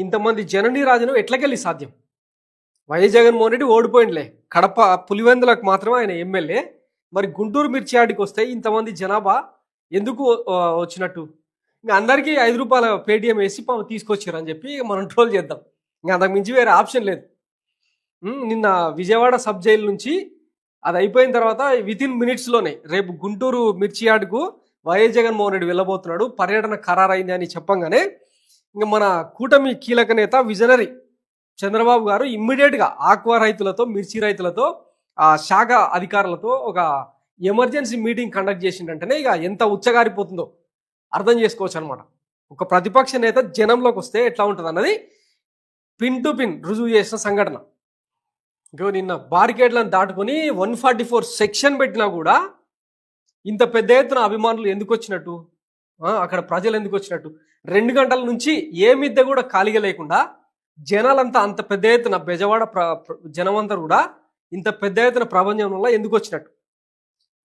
ఇంతమంది జననీరాజనం ఎట్లకెళ్ళి సాధ్యం? వైఎస్ జగన్మోహన్ రెడ్డి ఓడిపోయిండులే. కడప పులివెందులకు మాత్రమే ఆయన ఎమ్మెల్యే. మరి గుంటూరు మిర్చియాడికి వస్తే ఇంతమంది జనాభా ఎందుకు వచ్చినట్టు? ఇంకా అందరికీ రూ. 5 పేటిఎం వేసి తీసుకొచ్చారు అని చెప్పి మనం ట్రోల్ చేద్దాం. ఇంకా అంతకు మించి వేరే ఆప్షన్ లేదు. నిన్న విజయవాడ సబ్ జైలు నుంచి అది అయిపోయిన తర్వాత వితిన్ మినిట్స్లోనే రేపు గుంటూరు మిర్చియాడ్కు వైఎస్ జగన్మోహన్ రెడ్డి వెళ్ళబోతున్నాడు, పర్యటన ఖరారైంది అని చెప్పంగానే ఇంకా మన కూటమి కీలక నేత విజనరీ చంద్రబాబు గారు ఇమ్మీడియట్గా ఆక్వా రైతులతో, మిర్చి రైతులతో, ఆ శాఖ అధికారులతో ఒక ఎమర్జెన్సీ మీటింగ్ కండక్ట్ చేసిండంటేనే ఇక ఎంత ఉచ్చగారిపోతుందో అర్థం చేసుకోవచ్చు అనమాట. ఒక ప్రతిపక్ష నేత జనంలోకి వస్తే ఎట్లా ఉంటుంది అన్నది పిన్ టు పిన్ రుజువు చేసిన సంఘటన. ఇంకో నిన్న బారికేడ్లను దాటుకొని 144 సెక్షన్ పెట్టినా కూడా ఇంత పెద్ద ఎత్తున అభిమానులు ఎందుకు వచ్చినట్టు, అక్కడ ప్రజలు ఎందుకు వచ్చినట్టు? 2 గంటల నుంచి ఏ మిద్దె కూడా ఖాళీగా లేకుండా జనాలంతా అంత పెద్ద ఎత్తున బెజవాడ జనమంతా కూడా ఇంత పెద్ద ఎత్తున ప్రపంచం వల్ల ఎందుకు వచ్చినట్టు?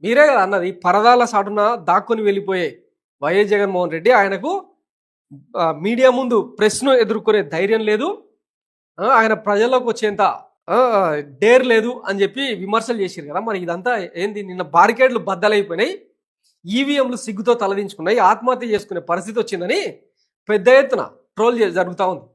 మీరే కదా అన్నది, పరదాల సాటున దాక్కుని వెళ్ళిపోయే వైఎస్ జగన్మోహన్ రెడ్డి ఆయనకు మీడియా ముందు ప్రెస్ను ఎదుర్కొనే ధైర్యం లేదు, ఆయన ప్రజల్లోకి వచ్చేంత డేర్ లేదు అని చెప్పి విమర్శలు చేశారు కదా. మరి ఇదంతా ఏంది? నిన్న బారికేడ్లు బద్దలైపోయినాయి, ఈవీఎంలు సిగ్గుతో తలదించుకున్నాయి, ఆత్మహత్య చేసుకునే పరిస్థితి వచ్చిందని పెద్ద ఎత్తున ట్రోల్ జరుగుతూ ఉంది.